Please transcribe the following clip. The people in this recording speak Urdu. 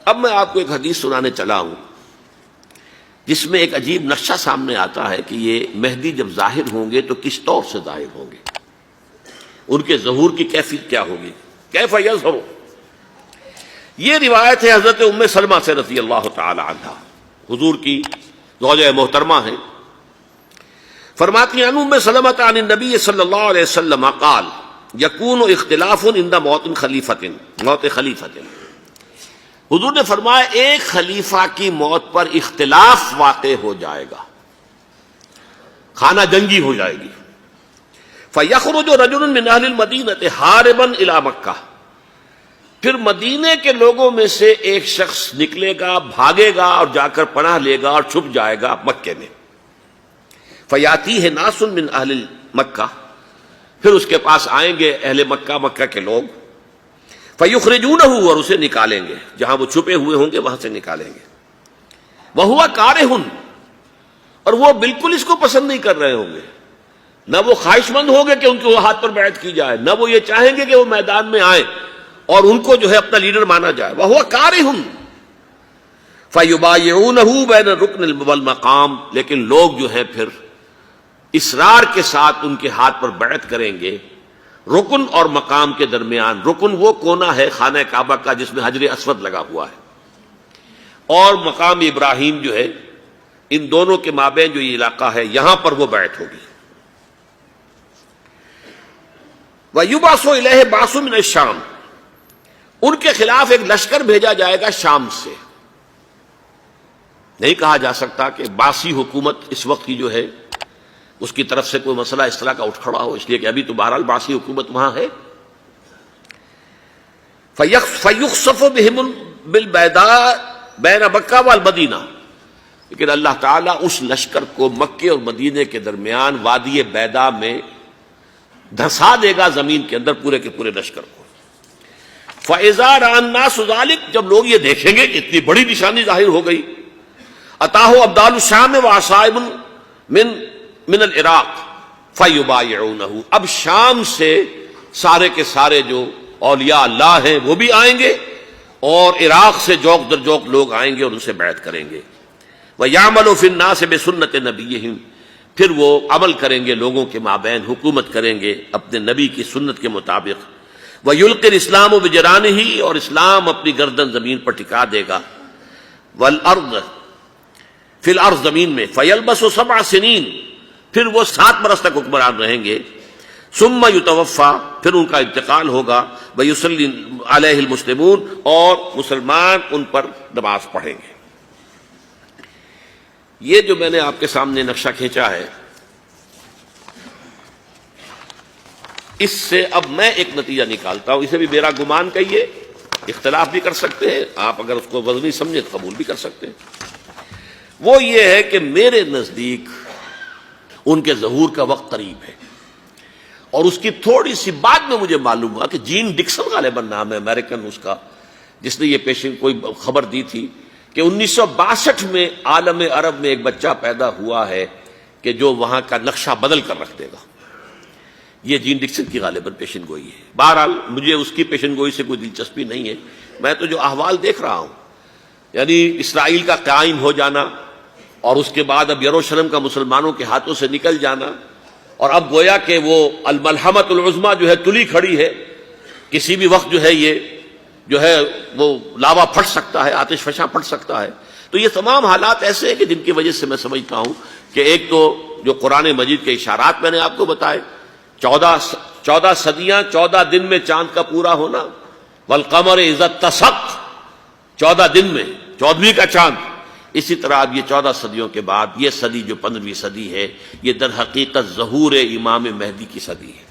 اب میں آپ کو ایک حدیث سنانے چلا ہوں جس میں ایک عجیب نقشہ سامنے آتا ہے کہ یہ مہدی جب ظاہر ہوں گے تو کس طور سے ظاہر ہوں گے، ان کے ظہور کی کیفیت کیا ہوگی، کیف یظہر۔ یہ روایت ہے حضرت ام سلمہ سے رضی اللہ تعالی عنہا، حضور کی زوجہ محترمہ ہیں، فرماتی ہیں ام سلمہ عن النبی صلی اللہ علیہ وسلم قال یکون اختلاف عند موت خلیفۃ، موت خلیفۃ، حضور نے فرمایا ایک خلیفہ کی موت پر اختلاف واقع ہو جائے گا، خانہ جنگی ہو جائے گی۔ فَيَخْرُجُ رَجُلٌ مِّنْ أَهْلِ الْمَدِينَةِ حَارِبًا إِلَىٰ مَكَّةَ، پھر مدینے کے لوگوں میں سے ایک شخص نکلے گا، بھاگے گا اور جا کر پناہ لے گا اور چھپ جائے گا مکے میں۔ فَيَأْتِيهِ نَاسٌ مِّنْ أَهْلِ مَكَّةِ، پھر اس کے پاس آئیں گے اہل مکہ، مکہ کے لوگ، فَيُخْرِجُونَهُ، اور اسے نکالیں گے، جہاں وہ چھپے ہوئے ہوں گے وہاں سے نکالیں گے۔ وَهُوَ كَارِهٌ، اور وہ بالکل اس کو پسند نہیں کر رہے ہوں گے، نہ وہ خواہش مند ہوں گے کہ ان کے ہاتھ پر بیعت کی جائے، نہ وہ یہ چاہیں گے کہ وہ میدان میں آئیں اور ان کو جو ہے اپنا لیڈر مانا جائے۔ وَهُوَ كَارِهٌ فَيُبَايِعُونَهُ بَيْنَ الرُّكْنِ وَالْمَقَامِ، لیکن لوگ جو ہے پھر اصرار کے ساتھ ان کے ہاتھ پر بیعت کریں گے رکن اور مقام کے درمیان۔ رکن وہ کونا ہے خانہ کعبہ کا جس میں حجر اسود لگا ہوا ہے، اور مقام ابراہیم جو ہے، ان دونوں کے مابین جو یہ علاقہ ہے یہاں پر وہ بیعت ہوگی۔ وَيُبْعَثُ إِلَيْهِ بَعْثٌ مِّنَ الشَّامِ، ان کے خلاف ایک لشکر بھیجا جائے گا شام سے۔ نہیں کہا جا سکتا کہ باسی حکومت اس وقت کی جو ہے اس کی طرف سے کوئی مسئلہ اس طرح کا اٹھ کھڑا ہو، اس لیے کہ ابھی تو بہرحال باسی حکومت وہاں ہے۔ فَيُخْسَفُ بِهِمُ بِالْبَيْضَاءِ بَيْنَ مَكَّةَ وَالْمَدِينَةِ، لیکن اللہ تعالیٰ اس لشکر کو مکے اور مدینے کے درمیان وادی بیضاء میں دھسا دے گا، زمین کے اندر پورے کے پورے لشکر کو۔ فَإِذَا رَأَى النَّاسُ ذَلِكَ، جب لوگ یہ دیکھیں گے کہ اتنی بڑی نشانی ظاہر ہو گئی، أَتَاهُ أَبْدَالُ الشَّامِ وَعَصَائِبٌ من العراق فَيُبَايِعُونَهُ، اب شام سے سارے کے سارے جو اولیاء اللہ ہیں وہ بھی آئیں گے، اور عراق سے جوق در جوق لوگ آئیں گے اور ان سے بیعت کریں گے۔ وَيَعْمَلُ فِي النَّاسِ بِسُنَّةِ نَبِيِّهِمْ، پھر وہ عمل کریں گے لوگوں کے مابین، حکومت کریں گے اپنے نبی کی سنت کے مطابق۔ وَيُلْقِي الْإِسْلَامُ بِجَرَانِهِ، اور اسلام اپنی گردن زمین پر ٹکا دے گا۔ وَالْأَرْض فِي الْأَرْض، زمین میں۔ فَيَلْبَسُ 7 سنین، پھر وہ 7 برس تک حکمران رہیں گے۔ ثُمَّ يُتَوَفَّى، پھر ان کا انتقال ہوگا۔ وَيُصَلِّي عَلَيْهِ الْمُسْلِمُونَ، اور مسلمان ان پر نماز پڑھیں گے۔ یہ جو میں نے آپ کے سامنے نقشہ کھینچا ہے، اس سے اب میں ایک نتیجہ نکالتا ہوں، اسے بھی میرا گمان کہیے، اختلاف بھی کر سکتے ہیں آپ، اگر اس کو وزنی سمجھے تو قبول بھی کر سکتے ہیں۔ وہ یہ ہے کہ میرے نزدیک ان کے ظہور کا وقت قریب ہے، اور اس کی تھوڑی سی بعد میں مجھے معلوم ہوا کہ جین ڈکسن غالباً نام ہے امریکن اس کا، جس نے یہ پیشن کوئی خبر دی تھی کہ 1962 میں عالم عرب میں ایک بچہ پیدا ہوا ہے کہ جو وہاں کا نقشہ بدل کر رکھ دے گا۔ یہ جین ڈکسن کی غالباً پیشن گوئی ہے۔ بہرحال مجھے اس کی پیشن گوئی سے کوئی دلچسپی نہیں ہے، میں تو جو احوال دیکھ رہا ہوں، یعنی اسرائیل کا قائم ہو جانا، اور اس کے بعد اب یروشلم کا مسلمانوں کے ہاتھوں سے نکل جانا، اور اب گویا کہ وہ الملحمۃ العظمیٰ جو ہے تلی کھڑی ہے، کسی بھی وقت جو ہے یہ جو ہے وہ لاوا پھٹ سکتا ہے، آتش فشاں پھٹ سکتا ہے۔ تو یہ تمام حالات ایسے ہیں کہ جن کی وجہ سے میں سمجھتا ہوں کہ ایک تو جو قرآن مجید کے اشارات میں نے آپ کو بتائے، 14 صدیاں 14 دن میں چاند کا پورا ہونا، والقمر اذا اتسق، 14 دن میں 14ویں کا چاند۔ اسی طرح اب یہ 14 صدیوں کے بعد یہ صدی جو 15ویں صدی ہے، یہ در حقیقت ظہور امام مہدی کی صدی ہے۔